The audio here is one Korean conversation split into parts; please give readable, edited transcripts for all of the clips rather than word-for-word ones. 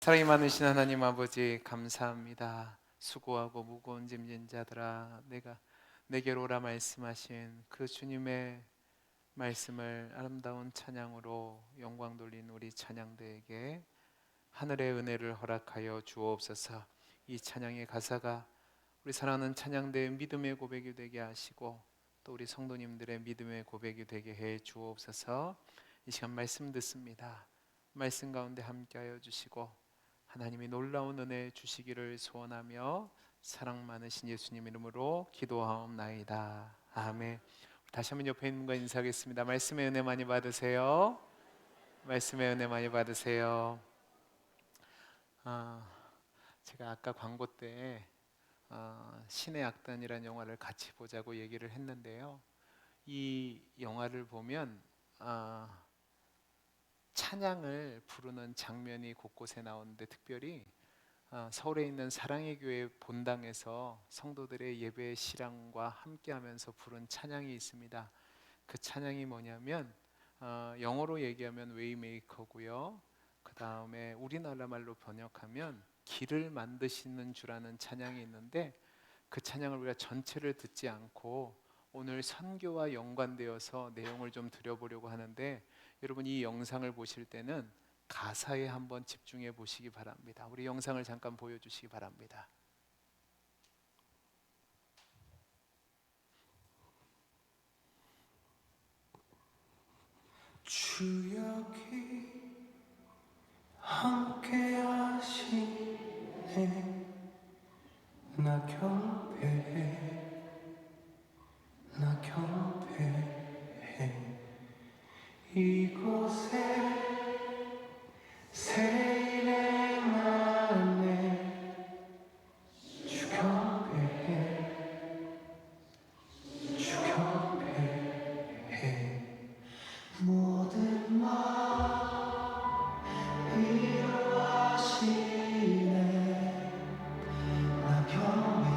사랑이 많으신 하나님 아버지 감사합니다. 수고하고 무거운 짐진 자들아 내게로 오라 말씀하신 그 주님의 말씀을 아름다운 찬양으로 영광 돌린 우리 찬양대에게 하늘의 은혜를 허락하여 주옵소서. 이 찬양의 가사가 우리 사랑하는 찬양대의 믿음의 고백이 되게 하시고 또 우리 성도님들의 믿음의 고백이 되게 해 주옵소서. 이 시간 말씀 듣습니다. 말씀 가운데 함께하여 주시고 하나님이 놀라운 은혜 주시기를 소원하며 사랑 많으신 예수님 이름으로 기도하옵나이다. 아멘. 다시 한번 옆에 있는 분과 인사하겠습니다. 말씀의 은혜 많이 받으세요. 말씀의 은혜 많이 받으세요. 제가 아까 광고 때 신의 악단이라는 영화를 같이 보자고 얘기를 했는데요. 이 영화를 보면 찬양을 부르는 장면이 곳곳에 나오는데 특별히 서울에 있는 사랑의 교회 본당에서 성도들의 예배 시랑과 함께하면서 부른 찬양이 있습니다. 그 찬양이 뭐냐면 영어로 얘기하면 웨이메이커고요. 그 다음에 우리나라 말로 번역하면 길을 만드시는 주라는 찬양이 있는데 그 찬양을 우리가 전체를 듣지 않고 오늘 선교와 연관되어서 내용을 좀 드려보려고 하는데 여러분 이 영상을 보실 때는 가사에 한번 집중해 보시기 바랍니다. 우리 영상을 잠깐 보여주시기 바랍니다. 주여기 함께 하시네. 나 경배해 이곳에 새 일행 안에 주 경배해 모든 말 이루하시네. 나 경배해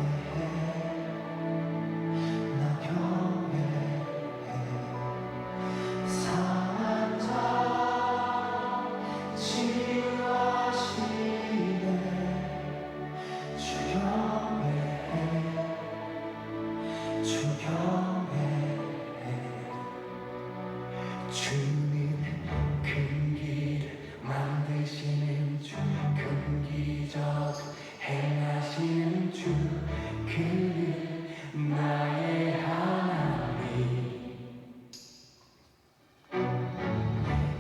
상한 자 치유하시네. 주 경배해 주님 큰 길을 만드시는 주 큰 기적 행하시는 주 그는 나의 하나님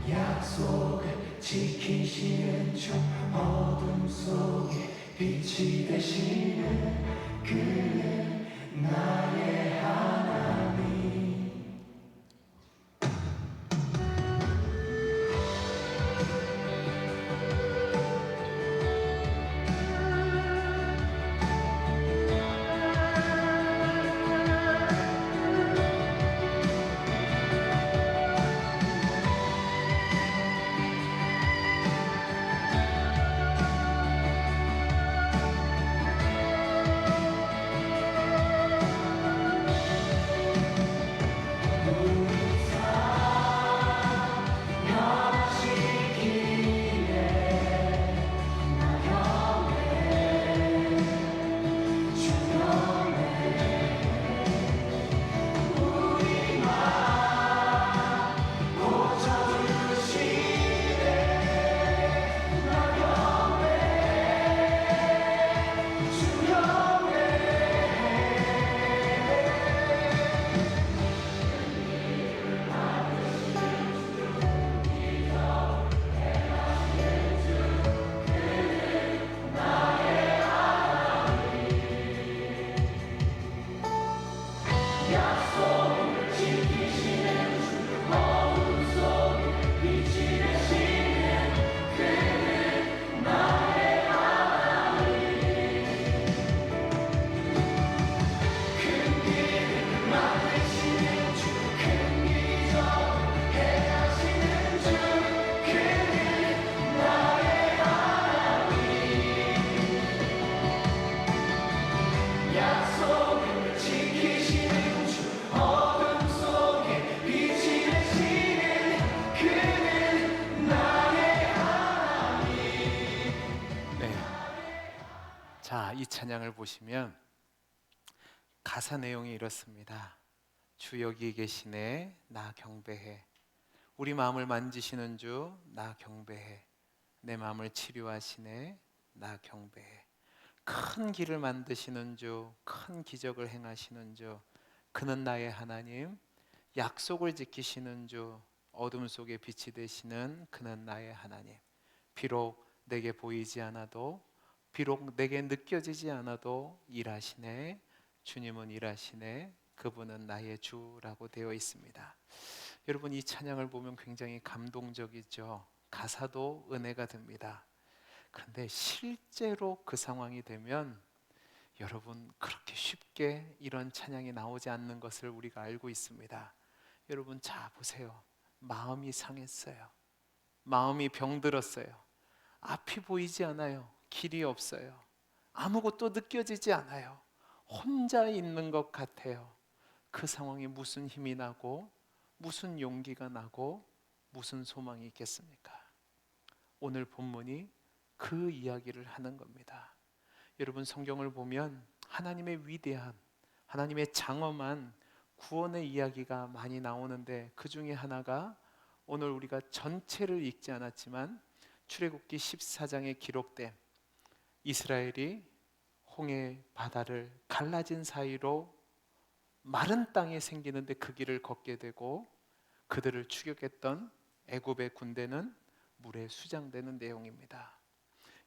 약속을 지키시는 주 어둠 속에 빛이 되시는 그는 나의 하나님 자, 이 찬양을 보시면 가사 내용이 이렇습니다. 주 여기 계시네 나 경배해. 우리 마음을 만지시는 주 나 경배해. 내 마음을 치료하시네 나 경배해. 큰 길을 만드시는 주, 큰 기적을 행하시는 주, 그는 나의 하나님. 약속을 지키시는 주, 어둠 속에 빛이 되시는 그는 나의 하나님. 비록 내게 보이지 않아도, 비록 내게 느껴지지 않아도 일하시네. 주님은 일하시네. 그분은 나의 주라고 되어 있습니다. 여러분, 이 찬양을 보면 굉장히 감동적이죠. 가사도 은혜가 됩니다. 그런데 실제로 그 상황이 되면 여러분, 그렇게 쉽게 이런 찬양이 나오지 않는 것을 우리가 알고 있습니다. 여러분, 자 보세요. 마음이 상했어요. 마음이 병들었어요. 앞이 보이지 않아요. 길이 없어요. 아무것도 느껴지지 않아요. 혼자 있는 것 같아요. 그 상황에 무슨 힘이 나고 무슨 용기가 나고 무슨 소망이 있겠습니까? 오늘 본문이 그 이야기를 하는 겁니다. 여러분, 성경을 보면 하나님의 위대한, 하나님의 장엄한 구원의 이야기가 많이 나오는데, 그 중에 하나가 오늘 우리가 전체를 읽지 않았지만 출애굽기 14장에 기록된 이스라엘이 홍해 바다를 갈라진 사이로 마른 땅에 생기는데 그 길을 걷게 되고 그들을 추격했던 애굽의 군대는 물에 수장되는 내용입니다.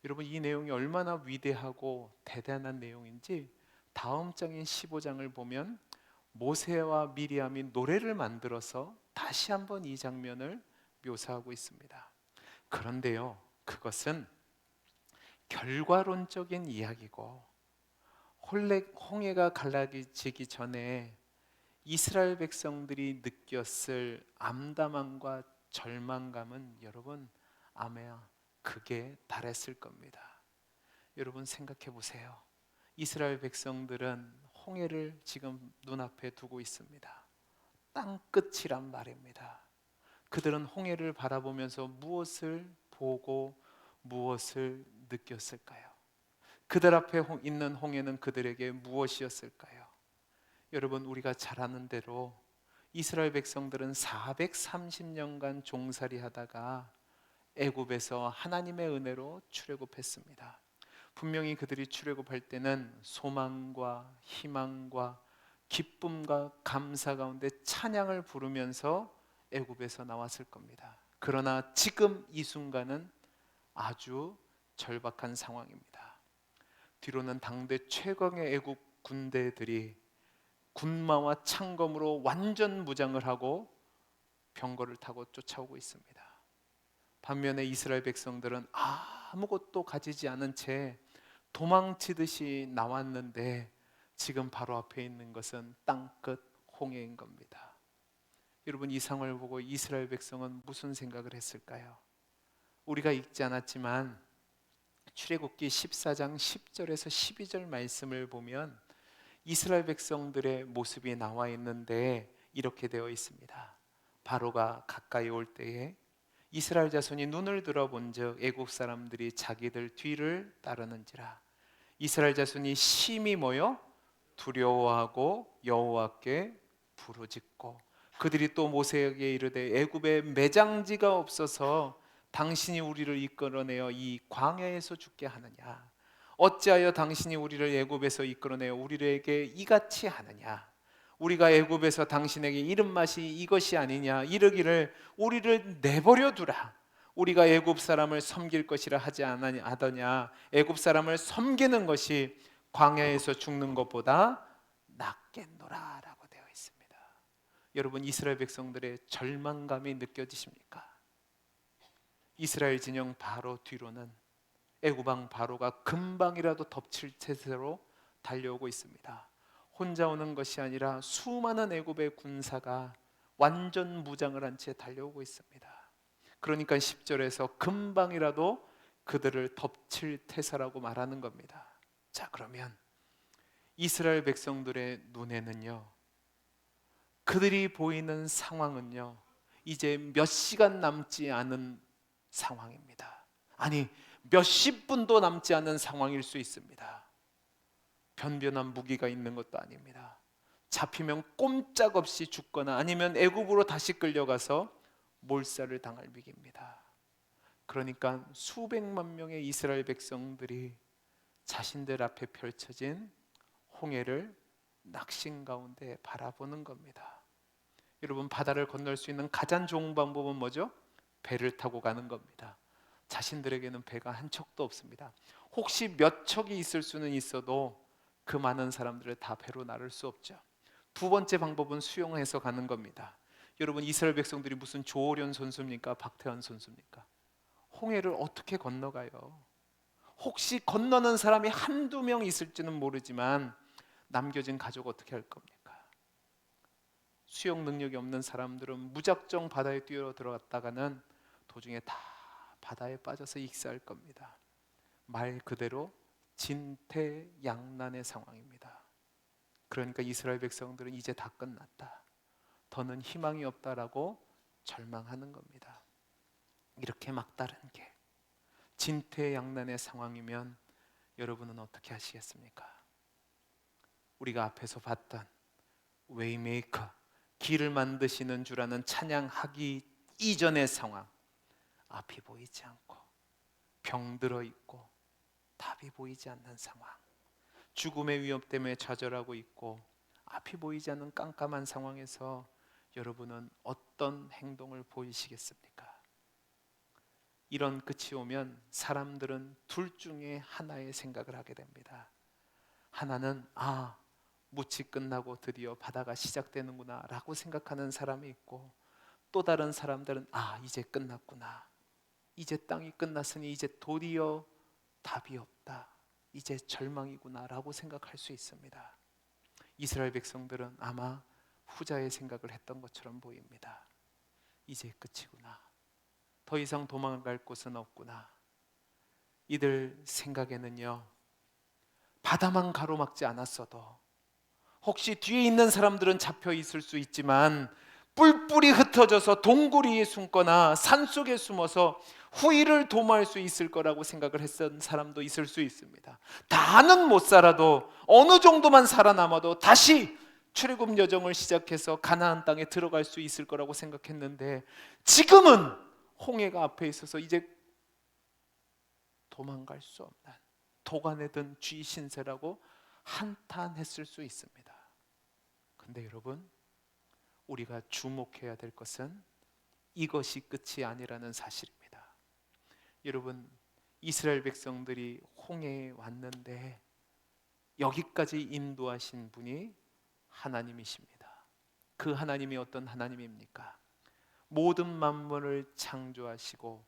여러분, 이 내용이 얼마나 위대하고 대단한 내용인지 다음 장인 15장을 보면 모세와 미리암이 노래를 만들어서 다시 한번 이 장면을 묘사하고 있습니다. 그런데요, 그것은 결과론적인 이야기고, 홍해가 갈라지기 전에 이스라엘 백성들이 느꼈을 암담함과 절망감은 여러분 아마 극에 달했을 겁니다. 여러분, 생각해 보세요. 이스라엘 백성들은 홍해를 지금 눈앞에 두고 있습니다. 땅 끝이란 말입니다. 그들은 홍해를 바라보면서 무엇을 보고 무엇을 느꼈을까요? 그들 앞에 있는 홍해는 그들에게 무엇이었을까요? 여러분, 우리가 잘 아는 대로 이스라엘 백성들은 430년간 종살이 하다가 애굽에서 하나님의 은혜로 출애굽했습니다. 분명히 그들이 출애굽할 때는 소망과 희망과 기쁨과 감사 가운데 찬양을 부르면서 애굽에서 나왔을 겁니다. 그러나 지금 이 순간은 아주 절박한 상황입니다. 뒤로는 당대 최강의 애굽 군대들이 군마와 창검으로 완전 무장을 하고 병거를 타고 쫓아오고 있습니다. 반면에 이스라엘 백성들은 아무것도 가지지 않은 채 도망치듯이 나왔는데 지금 바로 앞에 있는 것은 땅끝 홍해인 겁니다. 여러분, 이 상황을 보고 이스라엘 백성은 무슨 생각을 했을까요? 우리가 읽지 않았지만 출애굽기 14장 10절에서 12절 말씀을 보면 이스라엘 백성들의 모습이 나와 있는데 이렇게 되어 있습니다. 바로가 가까이 올 때에 이스라엘 자손이 눈을 들어본즉 애국 사람들이 자기들 뒤를 따르는지라. 이스라엘 자손이 심히 모여 두려워하고 여호와께 부르짖고 그들이 또 모세에게 이르되 애굽에 매장지가 없어서 당신이 우리를 이끌어내어 이 광야에서 죽게 하느냐? 어찌하여 당신이 우리를 애굽에서 이끌어내어 우리에게 이같이 하느냐? 우리가 애굽에서 당신에게 이른 맛이 이것이 아니냐? 이르기를 우리를 내버려 두라. 우리가 애굽 사람을 섬길 것이라 하지 않았느냐? 애굽 사람을 섬기는 것이 광야에서 죽는 것보다 낫겠노라 라고 되어 있습니다. 여러분, 이스라엘 백성들의 절망감이 느껴지십니까? 이스라엘 진영 바로 뒤로는 애굽 왕 바로가 금방이라도 덮칠 태세로 달려오고 있습니다. 혼자 오는 것이 아니라 수많은 애굽의 군사가 완전 무장을 한 채 달려오고 있습니다. 그러니까 10절에서 금방이라도 그들을 덮칠 태세라고 말하는 겁니다. 자, 그러면 이스라엘 백성들의 눈에는요, 그들이 보이는 상황은요, 이제 몇 시간 남지 않은 상황입니다. 아니, 몇십 분도 남지 않은 상황일 수 있습니다. 변변한 무기가 있는 것도 아닙니다. 잡히면 꼼짝없이 죽거나 아니면 애굽으로 다시 끌려가서 몰살을 당할 위기입니다. 그러니까 수백만 명의 이스라엘 백성들이 자신들 앞에 펼쳐진 홍해를 낙심 가운데 바라보는 겁니다. 여러분, 바다를 건널 수 있는 가장 좋은 방법은 뭐죠? 배를 타고 가는 겁니다. 자신들에게는 배가 한 척도 없습니다. 혹시 몇 척이 있을 수는 있어도 그 많은 사람들을 다 배로 나를 수 없죠. 두 번째 방법은 수영해서 가는 겁니다. 여러분, 이스라엘 백성들이 무슨 조호련 선수입니까? 박태환 선수입니까? 홍해를 어떻게 건너가요? 혹시 건너는 사람이 한두 명 있을지는 모르지만 남겨진 가족 어떻게 할 겁니까? 수영 능력이 없는 사람들은 무작정 바다에 뛰어들어갔다가는 도중에 다 바다에 빠져서 익사할 겁니다. 말 그대로 진퇴양난의 상황입니다. 그러니까 이스라엘 백성들은 이제 다 끝났다, 더는 희망이 없다라고 절망하는 겁니다. 이렇게 막다른 게 진퇴양난의 상황이면 여러분은 어떻게 하시겠습니까? 우리가 앞에서 봤던 웨이메이커, 길을 만드시는 줄 아는 찬양하기 이전의 상황, 앞이 보이지 않고 병들어 있고 답이 보이지 않는 상황, 죽음의 위험 때문에 좌절하고 있고 앞이 보이지 않는 깜깜한 상황에서 여러분은 어떤 행동을 보이시겠습니까? 이런 끝이 오면 사람들은 둘 중에 하나의 생각을 하게 됩니다. 하나는 묻이 끝나고 드디어 바다가 시작되는구나 라고 생각하는 사람이 있고, 또 다른 사람들은 이제 끝났구나, 이제 땅이 끝났으니 이제 도리어 답이 없다, 이제 절망이구나 라고 생각할 수 있습니다. 이스라엘 백성들은 아마 후자의 생각을 했던 것처럼 보입니다. 이제 끝이구나, 더 이상 도망갈 곳은 없구나. 이들 생각에는요, 바다만 가로막지 않았어도 혹시 뒤에 있는 사람들은 잡혀 있을 수 있지만 뿔뿔이 흩어져서 동굴 위에 숨거나 산속에 숨어서 후일을 도모할 수 있을 거라고 생각을 했던 사람도 있을 수 있습니다. 다는 못 살아도 어느 정도만 살아남아도 다시 출애굽 여정을 시작해서 가나안 땅에 들어갈 수 있을 거라고 생각했는데, 지금은 홍해가 앞에 있어서 이제 도망갈 수 없는 도간에 든 쥐 신세라고 한탄했을 수 있습니다. 근데 여러분, 우리가 주목해야 될 것은 이것이 끝이 아니라는 사실입니다. 여러분, 이스라엘 백성들이 홍해에 왔는데 여기까지 인도하신 분이 하나님이십니다. 그 하나님이 어떤 하나님입니까? 모든 만물을 창조하시고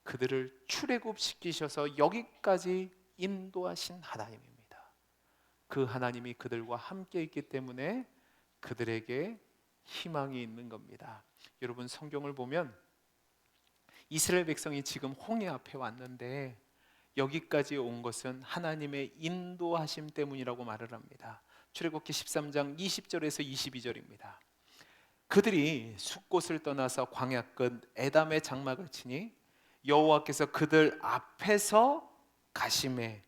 그들을 출애굽시키셔서 여기까지 인도하신 하나님입니다. 그 하나님이 그들과 함께 있기 때문에 그들에게 희망이 있는 겁니다. 여러분, 성경을 보면 이스라엘 백성이 지금 홍해 앞에 왔는데 여기까지 온 것은 하나님의 인도하심 때문이라고 말을 합니다. 출애굽기 13장 20절에서 22절입니다. 그들이 숫곳을 떠나서 광야 끝 에담의 장막을 치니 여호와께서 그들 앞에서 가심해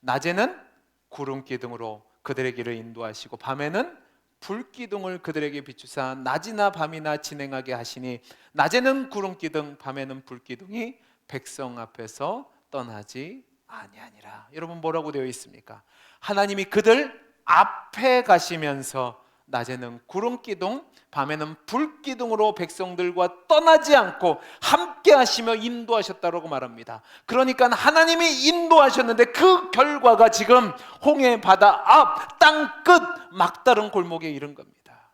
낮에는 구름 기둥으로 그들의 길을 인도하시고 밤에는 불 기둥을 그들에게 비추사 낮이나 밤이나 진행하게 하시니 낮에는 구름 기둥 밤에는 불 기둥이 백성 앞에서 떠나지 아니하니라. 여러분, 뭐라고 되어 있습니까? 하나님이 그들 앞에 가시면서 낮에는 구름 기둥 밤에는 불 기둥으로 백성들과 떠나지 않고 함께 하시며 인도하셨다고 말합니다. 그러니까 하나님이 인도하셨는데 그 결과가 지금 홍해 바다 앞 땅 끝 막다른 골목에 이른 겁니다.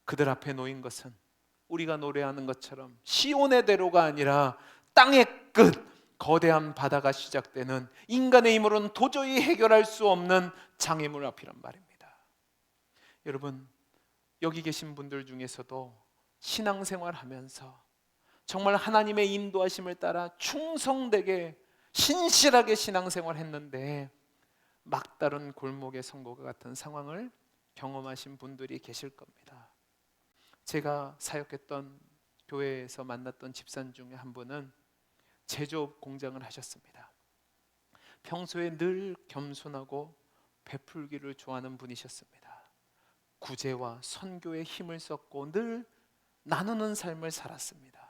그들 앞에 놓인 것은 우리가 노래하는 것처럼 시온의 대로가 아니라 땅의 끝, 거대한 바다가 시작되는 인간의 힘으로는 도저히 해결할 수 없는 장애물 앞이란 말입니다. 여러분, 여기 계신 분들 중에서도 신앙생활 하면서 정말 하나님의 인도하심을 따라 충성되게 신실하게 신앙생활 했는데 막다른 골목에 선 것 같은 상황을 경험하신 분들이 계실 겁니다. 제가 사역했던 교회에서 만났던 집사님 중에 한 분은 제조업 공장을 하셨습니다. 평소에 늘 겸손하고 베풀기를 좋아하는 분이셨습니다. 구제와 선교에 힘을 썼고 늘 나누는 삶을 살았습니다.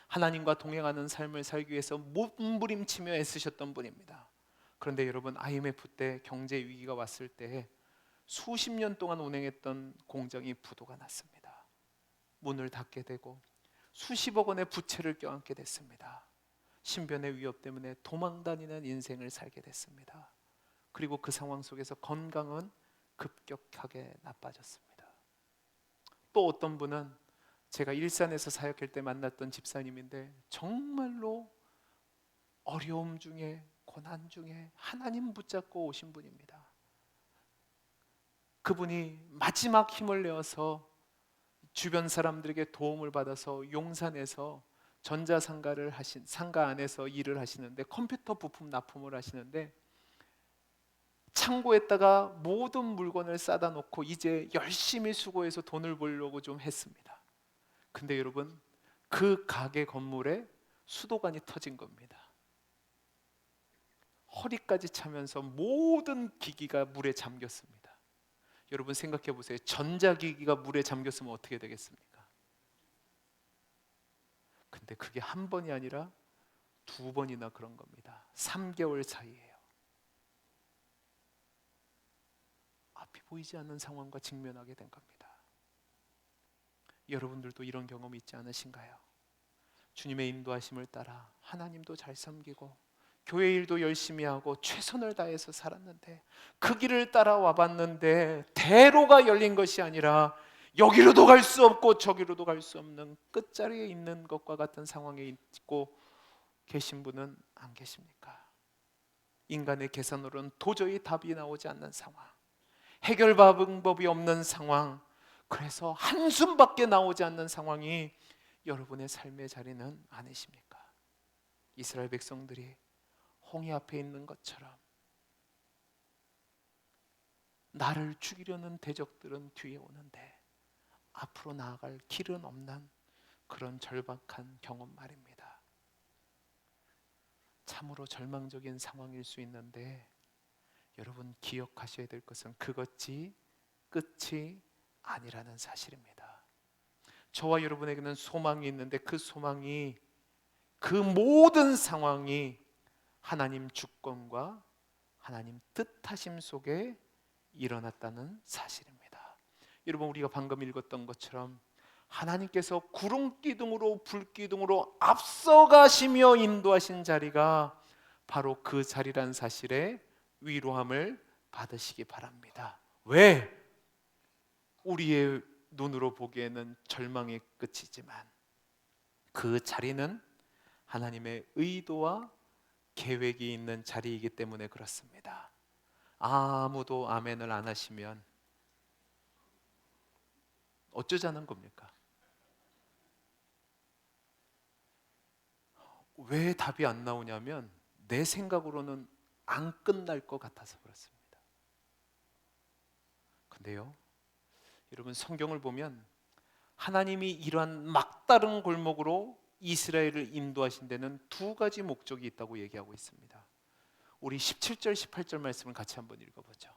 하나님과 동행하는 삶을 살기 위해서 몸부림치며 애쓰셨던 분입니다. 그런데 여러분, IMF 때 경제 위기가 왔을 때 수십 년 동안 운행했던 공장이 부도가 났습니다. 문을 닫게 되고 수십억 원의 부채를 껴안게 됐습니다. 신변의 위협 때문에 도망다니는 인생을 살게 됐습니다. 그리고 그 상황 속에서 건강은 급격하게 나빠졌습니다. 또 어떤 분은 제가 일산에서 사역할 때 만났던 집사님인데 정말로 어려움 중에 고난 중에 하나님 붙잡고 오신 분입니다. 그분이 마지막 힘을 내어서 주변 사람들에게 도움을 받아서 용산에서 전자상가를 하신 상가 안에서 일을 하시는데 컴퓨터 부품 납품을 하시는데 창고에다가 모든 물건을 싸다 놓고 이제 열심히 수고해서 돈을 벌려고 좀 했습니다. 근데 여러분, 그 가게 건물에 수도관이 터진 겁니다. 허리까지 차면서 모든 기기가 물에 잠겼습니다. 여러분 생각해 보세요. 전자기기가 물에 잠겼으면 어떻게 되겠습니까? 근데 그게 한 번이 아니라 두 번이나 그런 겁니다. 3개월 사이에요. 앞이 보이지 않는 상황과 직면하게 된 겁니다. 여러분들도 이런 경험이 있지 않으신가요? 주님의 인도하심을 따라 하나님도 잘 섬기고 교회 일도 열심히 하고 최선을 다해서 살았는데 그 길을 따라와 봤는데 대로가 열린 것이 아니라 여기로도 갈 수 없고 저기로도 갈 수 없는 끝자리에 있는 것과 같은 상황에 있고 계신 분은 안 계십니까? 인간의 계산으로는 도저히 답이 나오지 않는 상황, 해결 방법이 없는 상황, 그래서 한숨밖에 나오지 않는 상황이 여러분의 삶의 자리는 아니십니까? 이스라엘 백성들이 홍해 앞에 있는 것처럼 나를 죽이려는 대적들은 뒤에 오는데 앞으로 나아갈 길은 없는 그런 절박한 경험 말입니다. 참으로 절망적인 상황일 수 있는데 여러분 기억하셔야 될 것은 그것이 끝이 아니라는 사실입니다. 저와 여러분에게는 소망이 있는데 그 소망이, 그 모든 상황이 하나님 주권과 하나님 뜻하심 속에 일어났다는 사실입니다. 여러분, 우리가 방금 읽었던 것처럼 하나님께서 구름기둥으로 불기둥으로 앞서가시며 인도하신 자리가 바로 그 자리란 사실에 위로함을 받으시기 바랍니다. 왜? 우리의 눈으로 보기에는 절망의 끝이지만 그 자리는 하나님의 의도와 계획이 있는 자리이기 때문에 그렇습니다. 아무도 아멘을 안 하시면 어쩌자는 겁니까? 왜 답이 안 나오냐면 내 생각으로는 안 끝날 것 같아서 그렇습니다. 근데요, 여러분 성경을 보면 하나님이 이러한 막다른 골목으로 이스라엘을 인도하신 데는 두 가지 목적이 있다고 얘기하고 있습니다. 우리 17절 18절 말씀을 같이 한번 읽어보죠.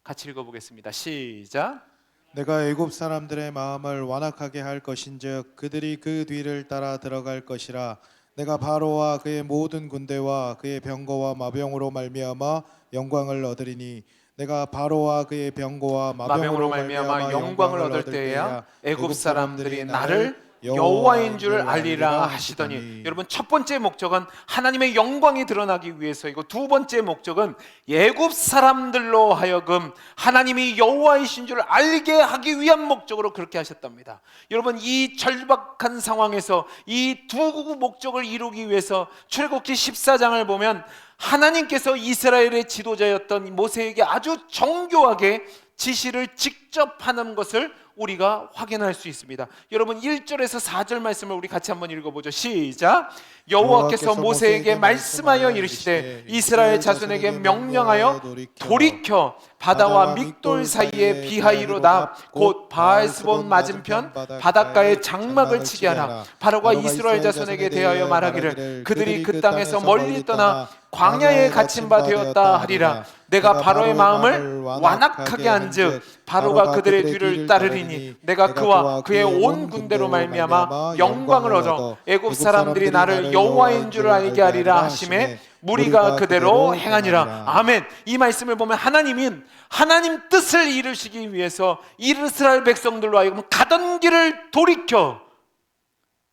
같이 읽어보겠습니다. 시작. 내가 애굽 사람들의 마음을 완악하게 할 것인즉 그들이 그 뒤를 따라 들어갈 것이라. 내가 바로와 그의 모든 군대와 그의 병거와 마병으로 말미암아 영광을 얻으리니 내가 바로와 그의 병거와 마병으로 말미암아 영광을 얻을 때에야 애굽 사람들이 나를 여호와인 줄 알리라 하시더니, 여러분 첫 번째 목적은 하나님의 영광이 드러나기 위해서이고 두 번째 목적은 애굽 사람들로 하여금 하나님이 여호와이신 줄 알게 하기 위한 목적으로 그렇게 하셨답니다. 여러분 이 절박한 상황에서 이 두 목적을 이루기 위해서 출애굽기 14장을 보면 하나님께서 이스라엘의 지도자였던 모세에게 아주 정교하게 지시를 직접 하는 것을 우리가 확인할 수 있습니다. 여러분 1절에서 4절 말씀을 우리 같이 한번 읽어보죠. 시작. 여호와께서 모세에게 말씀하여 이르시되 이스라엘 자손에게 명령하여 돌이켜 바다와 믹돌 사이에 비하이로다 곧 바알스본 맞은편 바닷가에 장막을 치게 하라. 바로가 이스라엘 자손에게 대하여 말하기를 그들이 그 땅에서 멀리 떠나 광야에 갇힌 바 되었다 하리라. 내가 바로의 마음을 완악하게 한즉 바로가 그들의 뒤를 따르리니 내가 그와 그의 온 군대로 말미암아 영광을 얻어 애굽 사람들이 나를 여호와인 줄 알게 하리라 하심에 무리가 그대로 행하니라. 아멘. 이 말씀을 보면 하나님은 하나님 뜻을 이루시기 위해서 이스라엘 백성들로 하여금 가던 길을 돌이켜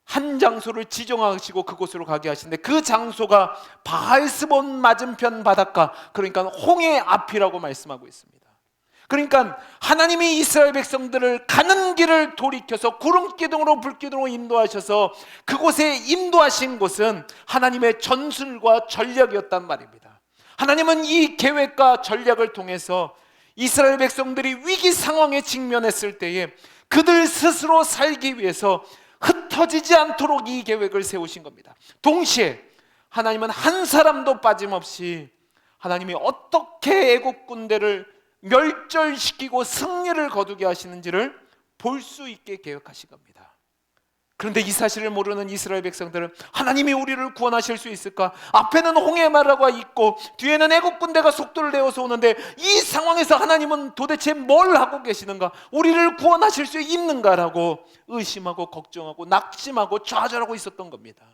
한 장소를 지정하시고 그곳으로 가게 하시는데 그 장소가 바알스본 맞은편 바닷가, 그러니까 홍해 앞이라고 말씀하고 있습니다. 그러니까 하나님이 이스라엘 백성들을 가는 길을 돌이켜서 구름기둥으로 불기둥으로 인도하셔서 그곳에 인도하신 곳은 하나님의 전술과 전략이었단 말입니다. 하나님은 이 계획과 전략을 통해서 이스라엘 백성들이 위기 상황에 직면했을 때에 그들 스스로 살기 위해서 흩어지지 않도록 이 계획을 세우신 겁니다. 동시에 하나님은 한 사람도 빠짐없이 하나님이 어떻게 애국 군대를 멸절시키고 승리를 거두게 하시는지를 볼 수 있게 계획하신 겁니다. 그런데 이 사실을 모르는 이스라엘 백성들은 하나님이 우리를 구원하실 수 있을까? 앞에는 홍해마라가 있고 뒤에는 애국 군대가 속도를 내어서 오는데 이 상황에서 하나님은 도대체 뭘 하고 계시는가? 우리를 구원하실 수 있는가라고 의심하고 걱정하고 낙심하고 좌절하고 있었던 겁니다.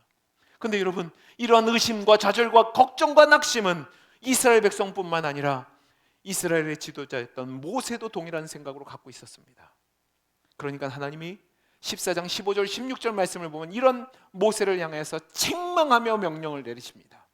그런데 여러분, 이러한 의심과 좌절과 걱정과 낙심은 이스라엘 백성뿐만 아니라 이스라엘의 지도자였던 모세도 동일한 생각으로 갖고 있었습니다. 그러니까 하나님이 14장 15절 16절 말씀을 보면 이런 모세를 향해서 책망하며 명령을 내리십니다.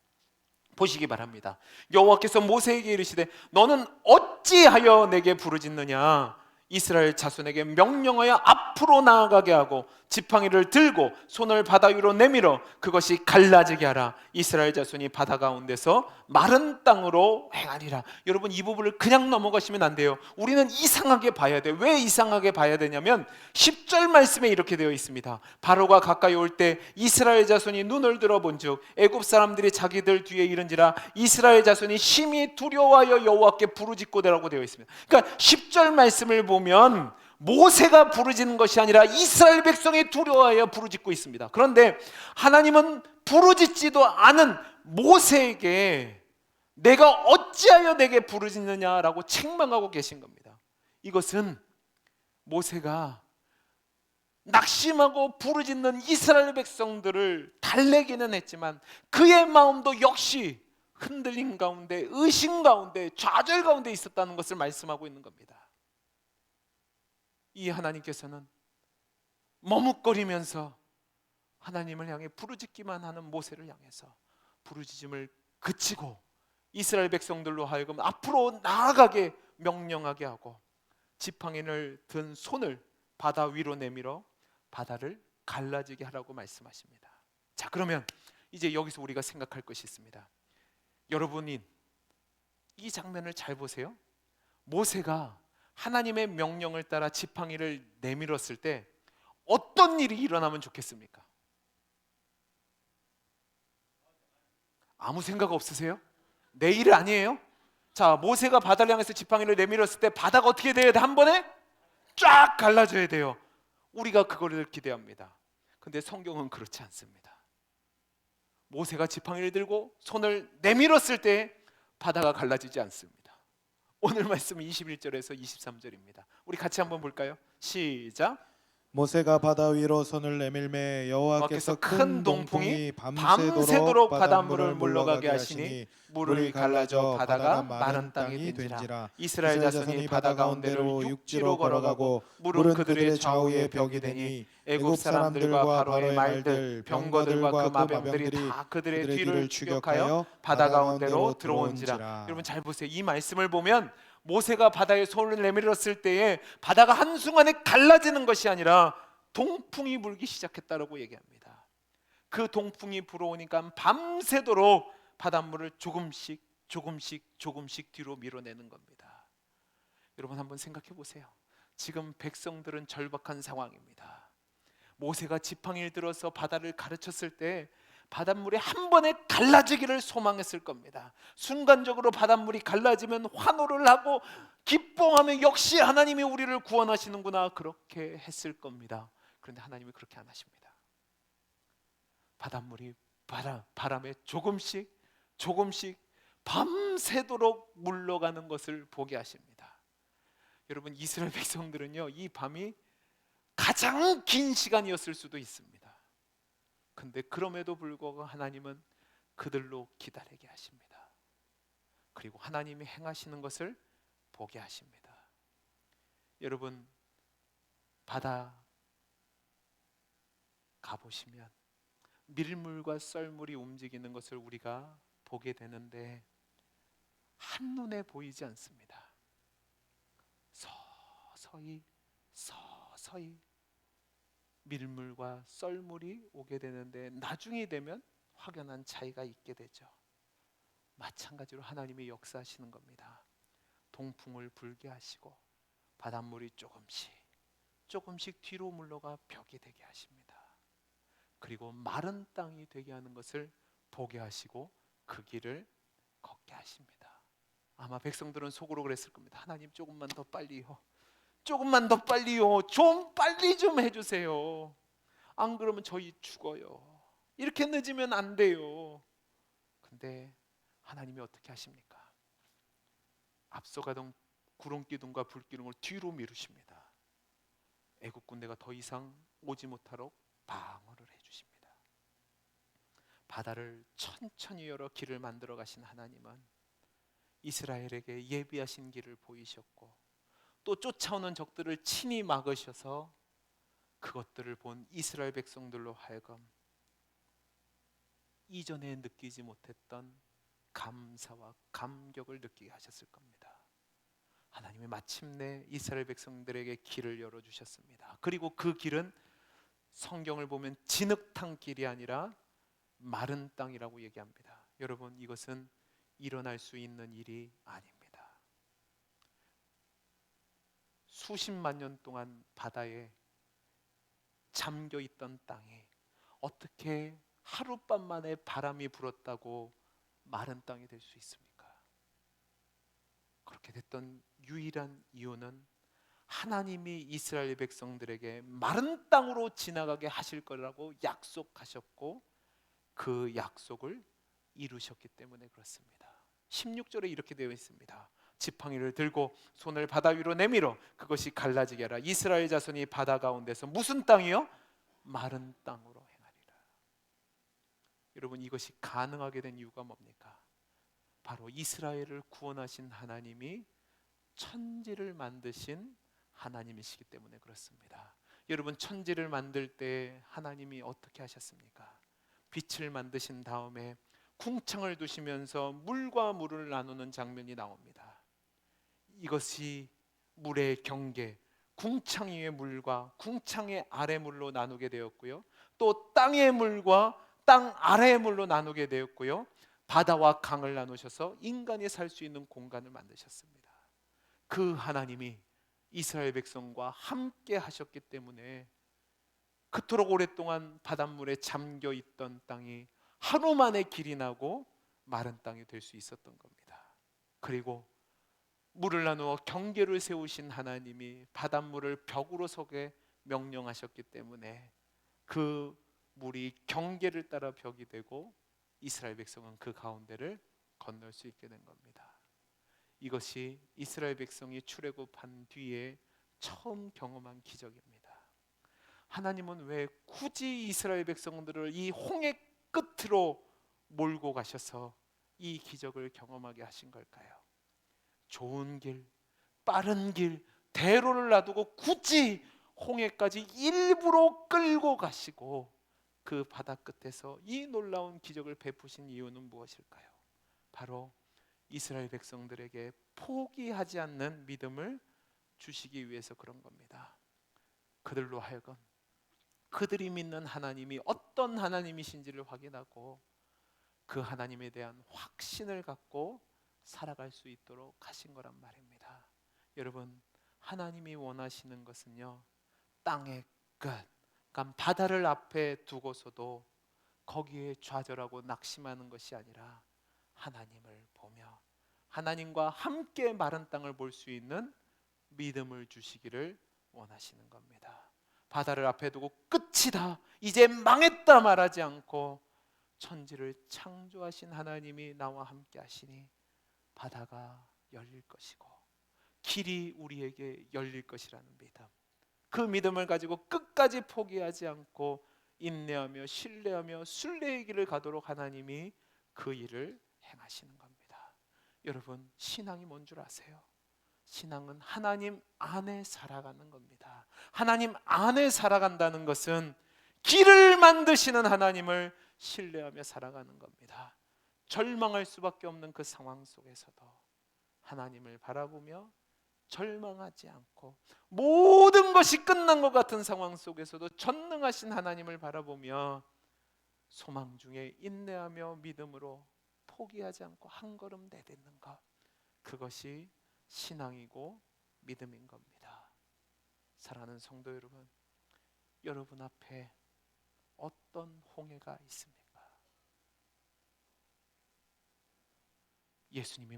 보시기 바랍니다. 여호와께서 모세에게 이르시되 너는 어찌하여 내게 부르짖느냐? 이스라엘 자손에게 명령하여 앞으로 나아가게 하고 지팡이를 들고 손을 바다 위로 내밀어 그것이 갈라지게 하라. 이스라엘 자손이 바다 가운데서 마른 땅으로 행하리라. 여러분, 이 부분을 그냥 넘어가시면 안 돼요. 우리는 이상하게 봐야 돼요. 왜 이상하게 봐야 되냐면 10절 말씀에 이렇게 되어 있습니다. 바로가 가까이 올 때 이스라엘 자손이 눈을 들어본즉 애굽 사람들이 자기들 뒤에 이른지라 이스라엘 자손이 심히 두려워하여 여호와께 부르짖고대라고 되어 있습니다. 그러니까 10절 말씀을 보면 모세가 부르짖는 것이 아니라 이스라엘 백성이 두려워하여 부르짖고 있습니다. 그런데 하나님은 부르짖지도 않은 모세에게 내가 어찌하여 내게 부르짖느냐라고 책망하고 계신 겁니다. 이것은 모세가 낙심하고 부르짖는 이스라엘 백성들을 달래기는 했지만 그의 마음도 역시 흔들림 가운데, 의심 가운데, 좌절 가운데 있었다는 것을 말씀하고 있는 겁니다. 이 하나님께서는 머뭇거리면서 하나님을 향해 부르짖기만 하는 모세를 향해서 부르짖음을 그치고 이스라엘 백성들로 하여금 앞으로 나아가게 명령하게 하고 지팡이를 든 손을 바다 위로 내밀어 바다를 갈라지게 하라고 말씀하십니다. 자, 그러면 이제 여기서 우리가 생각할 것이 있습니다. 여러분이 이 장면을 잘 보세요. 모세가 하나님의 명령을 따라 지팡이를 내밀었을 때 어떤 일이 일어나면 좋겠습니까? 아무 생각 없으세요? 내 일 아니에요? 자, 모세가 바다를 향해서 지팡이를 내밀었을 때 바다가 어떻게 돼야 돼? 한 번에 쫙 갈라져야 돼요. 우리가 그거를 기대합니다. 근데 성경은 그렇지 않습니다. 모세가 지팡이를 들고 손을 내밀었을 때 바다가 갈라지지 않습니다. 오늘 말씀은 21절에서 23절입니다. 우리 같이 한번 볼까요? 시작. 모세가 바다 위로 손을 내밀매 여호와께서 큰 동풍이 밤새도록 바닷물을 물러가게 하시니 물이 갈라져 바다가 마른 땅이 된지라. 이스라엘 자손이 바다 가운데로 육지로 걸어가고 물은 그들의 좌우에 벽이 되니 애굽 사람들과 바로의 말들 병거들과 그 마병들이 다 그들의 뒤를 추격하여 바다 가운데로 들어온지라. 여러분 잘 보세요. 이 말씀을 보면 모세가 바다에 손을 내밀었을 때에 바다가 한순간에 갈라지는 것이 아니라 동풍이 불기 시작했다라고 얘기합니다. 그 동풍이 불어오니까 밤새도록 바닷물을 조금씩 뒤로 밀어내는 겁니다. 여러분 한번 생각해 보세요. 지금 백성들은 절박한 상황입니다. 모세가 지팡이를 들어서 바다를 가르쳤을 때 바닷물이 한 번에 갈라지기를 소망했을 겁니다. 순간적으로 바닷물이 갈라지면 환호를 하고 기뻐하며 역시 하나님이 우리를 구원하시는구나 그렇게 했을 겁니다. 그런데 하나님이 그렇게 안 하십니다. 바닷물이 바람에 조금씩 밤새도록 물러가는 것을 보게 하십니다. 여러분, 이스라엘 백성들은요, 이 밤이 가장 긴 시간이었을 수도 있습니다. 근데 그럼에도 불구하고 하나님은 그들로 기다리게 하십니다. 그리고 하나님이 행하시는 것을 보게 하십니다. 여러분, 바다 가보시면 밀물과 썰물이 움직이는 것을 우리가 보게 되는데 한눈에 보이지 않습니다. 서서히 밀물과 썰물이 오게 되는데 나중이 되면 확연한 차이가 있게 되죠. 마찬가지로 하나님이 역사하시는 겁니다. 동풍을 불게 하시고 바닷물이 조금씩 뒤로 물러가 벽이 되게 하십니다. 그리고 마른 땅이 되게 하는 것을 보게 하시고 그 길을 걷게 하십니다. 아마 백성들은 속으로 그랬을 겁니다. 하나님, 조금만 더 빨리요. 좀 빨리 좀 해주세요. 안 그러면 저희 죽어요. 이렇게 늦으면 안 돼요. 근데 하나님이 어떻게 하십니까? 앞서가던 구름기둥과 불기둥을 뒤로 미루십니다. 애국 군대가 더 이상 오지 못하도록 방어를 해주십니다. 바다를 천천히 열어 길을 만들어 가신 하나님은 이스라엘에게 예비하신 길을 보이셨고 또 쫓아오는 적들을 친히 막으셔서 그것들을 본 이스라엘 백성들로 하여금 이전에 느끼지 못했던 감사와 감격을 느끼게 하셨을 겁니다. 하나님이 마침내 이스라엘 백성들에게 길을 열어주셨습니다. 그리고 그 길은 성경을 보면 진흙탕 길이 아니라 마른 땅이라고 얘기합니다. 여러분, 이것은 일어날 수 있는 일이 아닙니다. 수십만 년 동안 바다에 잠겨 있던 땅이 어떻게 하룻밤 만에 바람이 불었다고 마른 땅이 될 수 있습니까? 그렇게 됐던 유일한 이유는 하나님이 이스라엘 백성들에게 마른 땅으로 지나가게 하실 거라고 약속하셨고 그 약속을 이루셨기 때문에 그렇습니다. 16절에 이렇게 되어 있습니다. 지팡이를 들고 손을 바다 위로 내밀어 그것이 갈라지게 하라. 이스라엘 자손이 바다 가운데서 무슨 땅이요? 마른 땅으로 행하리라. 여러분, 이것이 가능하게 된 이유가 뭡니까? 바로 이스라엘을 구원하신 하나님이 천지를 만드신 하나님이시기 때문에 그렇습니다. 여러분, 천지를 만들 때 하나님이 어떻게 하셨습니까? 빛을 만드신 다음에 궁창을 두시면서 물과 물을 나누는 장면이 나옵니다. 이것이 물의 경계, 궁창 위의 물과 궁창의 아래 물로 나누게 되었고요. 또 땅의 물과 땅 아래의 물로 나누게 되었고요. 바다와 강을 나누셔서 인간이 살 수 있는 공간을 만드셨습니다. 그 하나님이 이스라엘 백성과 함께 하셨기 때문에 그토록 오랫동안 바닷물에 잠겨 있던 땅이 하루 만에 길이 나고 마른 땅이 될 수 있었던 겁니다. 그리고 물을 나누어 경계를 세우신 하나님이 바닷물을 벽으로 서게 명령하셨기 때문에 그 물이 경계를 따라 벽이 되고 이스라엘 백성은 그 가운데를 건널 수 있게 된 겁니다. 이것이 이스라엘 백성이 출애굽한 뒤에 처음 경험한 기적입니다. 하나님은 왜 굳이 이스라엘 백성들을 이 홍해 끝으로 몰고 가셔서 이 기적을 경험하게 하신 걸까요? 좋은 길, 빠른 길, 대로를 놔두고 굳이 홍해까지 일부러 끌고 가시고 그 바다 끝에서 이 놀라운 기적을 베푸신 이유는 무엇일까요? 바로 이스라엘 백성들에게 포기하지 않는 믿음을 주시기 위해서 그런 겁니다. 그들로 하여금 그들이 믿는 하나님이 어떤 하나님이신지를 확인하고 그 하나님에 대한 확신을 갖고 살아갈 수 있도록 하신 거란 말입니다. 여러분, 하나님이 원하시는 것은요, 땅의 끝, 그러니까 바다를 앞에 두고서도 거기에 좌절하고 낙심하는 것이 아니라 하나님을 보며 하나님과 함께 마른 땅을 볼 수 있는 믿음을 주시기를 원하시는 겁니다. 바다를 앞에 두고 끝이다, 이제 망했다 말하지 않고 천지를 창조하신 하나님이 나와 함께 하시니 바다가 열릴 것이고 길이 우리에게 열릴 것이라는 믿음, 그 믿음을 가지고 끝까지 포기하지 않고 인내하며 신뢰하며 순례의 길을 가도록 하나님이 그 일을 행하시는 겁니다. 여러분, 신앙이 뭔 줄 아세요? 신앙은 하나님 안에 살아가는 겁니다. 하나님 안에 살아간다는 것은 길을 만드시는 하나님을 신뢰하며 살아가는 겁니다. 절망할 수밖에 없는 그 상황 속에서도 하나님을 바라보며 절망하지 않고, 모든 것이 끝난 것 같은 상황 속에서도 전능하신 하나님을 바라보며 소망 중에 인내하며 믿음으로 포기하지 않고 한 걸음 내딛는 것, 그것이 신앙이고 믿음인 겁니다. 사랑하는 성도 여러분, 여러분 앞에 어떤 홍해가 있습니까? 예수님이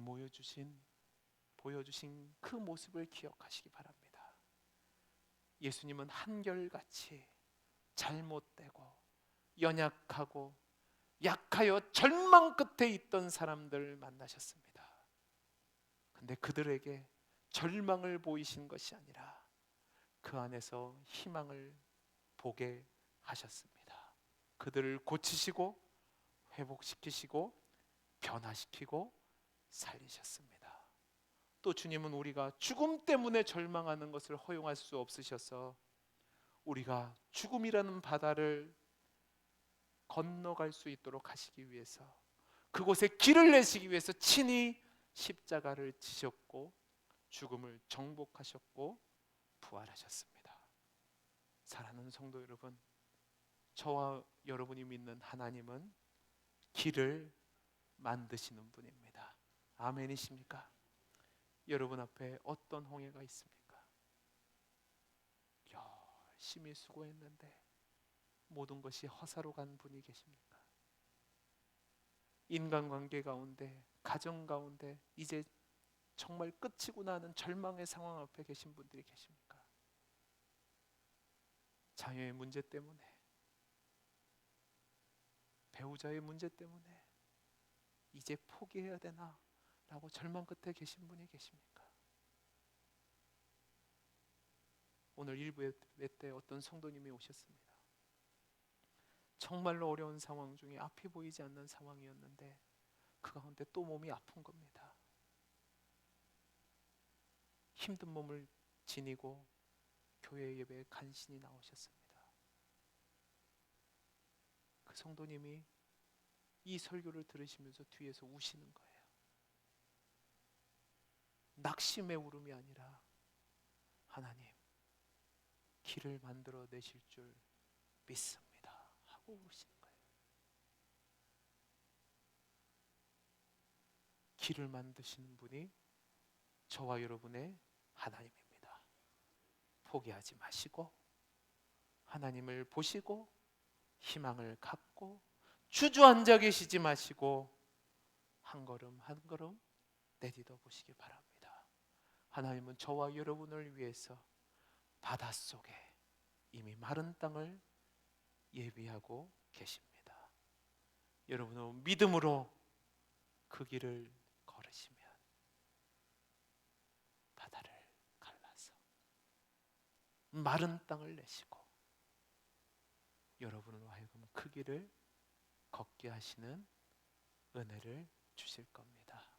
보여주신 그 모습을 기억하시기 바랍니다. 예수님은 한결같이 잘못되고 연약하고 약하여 절망 끝에 있던 사람들을 만나셨습니다. 근데 그들에게 절망을 보이신 것이 아니라 그 안에서 희망을 보게 하셨습니다. 그들을 고치시고 회복시키시고 변화시키고 살리셨습니다. 또 주님은 우리가 죽음 때문에 절망하는 것을 허용할 수 없으셔서 우리가 죽음이라는 바다를 건너갈 수 있도록 하시기 위해서, 그곳에 길을 내시기 위해서 친히 십자가를 지셨고 죽음을 정복하셨고 부활하셨습니다. 사랑하는 성도 여러분, 저와 여러분이 믿는 하나님은 길을 만드시는 분입니다. 아멘이십니까? 여러분 앞에 어떤 홍해가 있습니까? 열심히 수고했는데 모든 것이 허사로 간 분이 계십니까? 인간관계 가운데, 가정 가운데 이제 정말 끝이구나 하는 절망의 상황 앞에 계신 분들이 계십니까? 자녀의 문제 때문에, 배우자의 문제 때문에 이제 포기해야 되나 라고 절망 끝에 계신 분이 계십니까? 오늘 일부 예배 때 어떤 성도님이 오셨습니다. 정말로 어려운 상황 중에 앞이 보이지 않는 상황이었는데 그 가운데 또 몸이 아픈 겁니다. 힘든 몸을 지니고 교회 예배에 간신히 나오셨습니다. 그 성도님이 이 설교를 들으시면서 뒤에서 우시는 거예요. 낙심의 울음이 아니라 하나님, 길을 만들어 내실 줄 믿습니다 하고 우시는 거예요. 길을 만드시는 분이 저와 여러분의 하나님입니다. 포기하지 마시고 하나님을 보시고 희망을 갖고 주저앉아 계시지 마시고 한 걸음 한 걸음 내딛어 보시기 바랍니다. 하나님은 저와 여러분을 위해서 바닷속에 이미 마른 땅을 예비하고 계십니다. 여러분은 믿음으로 그 길을 걸으시면 바다를 갈라서 마른 땅을 내시고 여러분으로 하여금 그 길을 걷게 하시는 은혜를 주실 겁니다.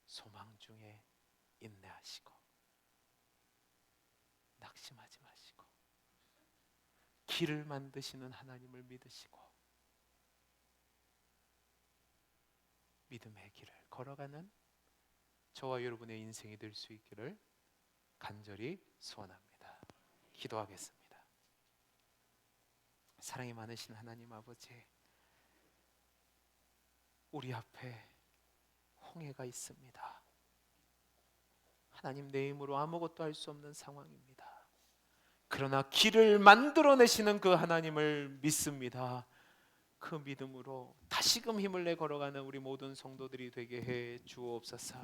소망 중에 인내하시고 낙심하지 마시고 길을 만드시는 하나님을 믿으시고 믿음의 길을 걸어가는 저와 여러분의 인생이 될 수 있기를 간절히 소원합니다. 기도하겠습니다. 사랑이 많으신 하나님 아버지, 우리 앞에 홍해가 있습니다. 하나님, 내 힘으로 아무것도 할 수 없는 상황입니다. 그러나 길을 만들어내시는 그 하나님을 믿습니다. 그 믿음으로 다시금 힘을 내 걸어가는 우리 모든 성도들이 되게 해 주옵소서.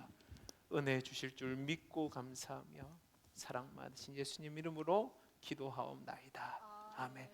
은혜 주실 줄 믿고 감사하며 사랑 많으신 예수님 이름으로 기도하옵나이다. 아멘.